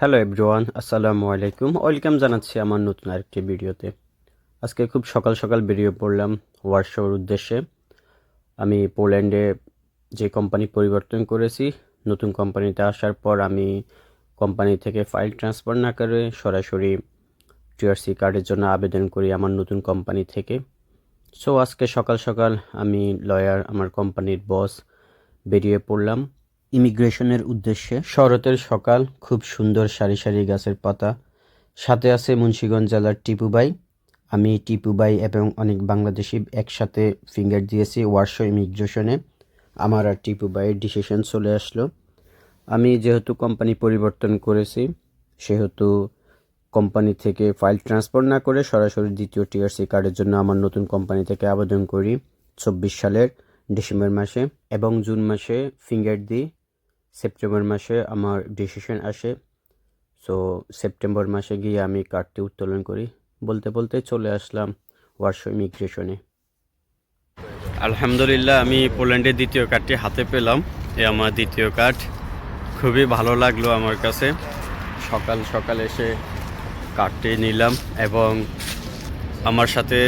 Hello everyone, আসসালামু আলাইকুম। Welcome জানাচ্ছি আমার নতুন আরেকটি ভিডিওতে। আজকে খুব সকাল সকাল বেরিয়ে পড়লাম ওয়ারশোর উদ্দেশ্যে। আমি পোল্যান্ডে যে কোম্পানি পরিবর্তন করেছি, নতুন কোম্পানিতে আসার পর আমি কোম্পানি থেকে ফাইল ট্রান্সফার না করে সরাসরি টিআরসি কার্ডের জন্য আবেদন করি আমার নতুন কোম্পানি থেকে। সো আজকে সকাল সকাল আমি লয়ার, আমার কোম্পানির বস বেরিয়ে পড়লাম ইমিগ্রেশনের উদ্দেশ্যে। শরতের সকাল, খুব সুন্দর সারি সারি গাছের পাতা, সাথে আছে মুন্সিগঞ্জ জেলার টিপুবাই। আমি টিপুবাই এবং অনেক বাংলাদেশি একসাথে ফিঙ্গার দিয়েছি ওয়ারশো ইমিগ্রেশনে। আমার আর টিপুবাইয়ের ডিসিশন চলে আসলো। আমি যেহেতু কোম্পানি পরিবর্তন করেছি, সেহেতু কোম্পানি থেকে ফাইল ট্রান্সফার না করে সরাসরি দ্বিতীয় টিআরসি কার্ডের জন্য আমার নতুন কোম্পানি থেকে আবেদন করি 24 সালের ডিসেম্বর মাসে, এবং জুন মাসে ফিঙ্গার দিই। সেপ্টেম্বর মাসে আমার ডিসিশন আসে। সো সেপ্টেম্বর মাসে গিয়ে আমি কার্ডটি উত্তোলন করি। বলতে বলতে চলে আসলাম ওয়ারশো ইমিগ্রেশনে। আলহামদুলিল্লাহ, আমি পোল্যান্ডের দ্বিতীয় কার্ডটি হাতে পেলাম। আমার দ্বিতীয় কার্ড খুবই ভালো লাগলো আমার কাছে। সকাল সকাল এসে কার্ডটি নিলাম এবং আমার সাথে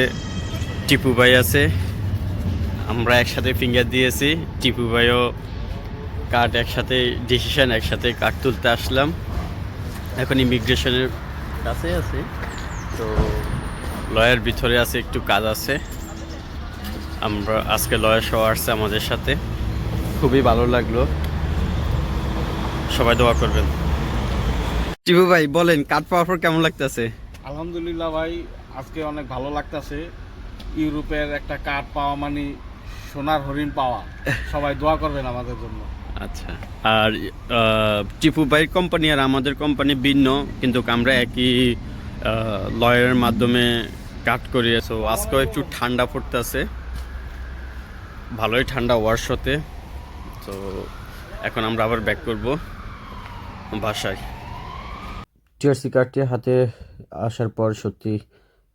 টিপু ভাই আছে, আমরা একসাথে ফিঙ্গার দিয়েছি। টিপু ভাইও কার্ড একসাথে, ডিসিশন একসাথে কার্ড তুলতে আসলাম। এখন ইমিগ্রেশনের কাছে আছে, তো লয়ার ভিতরে আছে, একটু কাজ আছে। আমরা আজকে লয়ার সহ আসছে আমাদের সাথে, খুবই ভালো লাগলো। সবাই দোয়া করবেন। টিপু ভাই বলেন, কার্ড পাওয়ার পর কেমন লাগতেছে? আলহামদুলিল্লাহ ভাই, আজকে অনেক ভালো লাগতেছে। ইউরোপের একটা কার্ড পাওয়া মানে সোনার হরিণ পাওয়া। সবাই দোয়া করবেন আমাদের জন্য। আচ্ছা, আর টিপু ভাইয়ের কোম্পানি আর আমাদের কোম্পানি ভিন্ন, কিন্তু আমরা একই লয়ারের মাধ্যমে কাট করি। সো আজকেও একটু ঠান্ডা পড়তেছে, ভালোই ঠান্ডা ওয়ারশোতে। তো এখন আমরা আবার ব্যাক করব বাসায়। টিআরসি কার্ডটি হাতে আসার পর সত্যি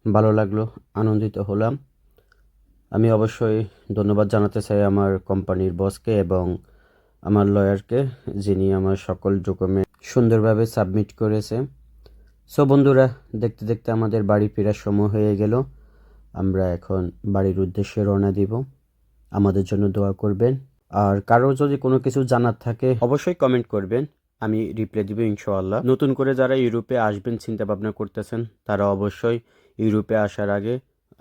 ভালো লাগলো, আনন্দিত হলাম। আমি অবশ্যই ধন্যবাদ জানাতে চাই আমার কোম্পানির বসকে এবং আমার লয়ারকে, যিনি আমার সকল ডকুমেন্ট সুন্দরভাবে সাবমিট করেছে। সো বন্ধুরা, দেখতে দেখতে আমাদের বাড়ি ফেরার সময় হয়ে গেল। আমরা এখন বাড়ির উদ্দেশ্যে রওনা দিব। আমাদের জন্য দোয়া করবেন, আর কারো যদি কোনো কিছু জানার থাকে অবশ্যই কমেন্ট করবেন, আমি রিপ্লাই দিব ইনশাআল্লাহ। নতুন করে যারা ইউরোপে আসবেন চিন্তা ভাবনা করতেছেন, তারা অবশ্যই ইউরোপে আসার আগে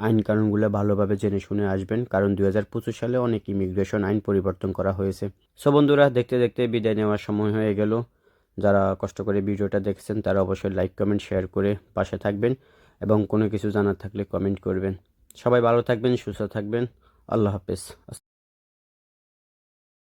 আইন কানুনগুলো ভালোভাবে জেনে শুনে আসবেন, কারণ 2025 সালে অনেক ইমিগ্রেশন আইন পরিবর্তন করা হয়েছে। সো বন্ধুরা, দেখতে দেখতে বিদায় নেওয়ার সময় হয়ে গেল। যারা কষ্ট করে ভিডিওটা দেখছেন তারা অবশ্যই লাইক, কমেন্ট, শেয়ার করে পাশে থাকবেন, এবং কোনো কিছু জানার থাকলে কমেন্ট করবেন। সবাই ভালো থাকবেন, সুস্থ থাকবেন। আল্লাহ হাফেজ।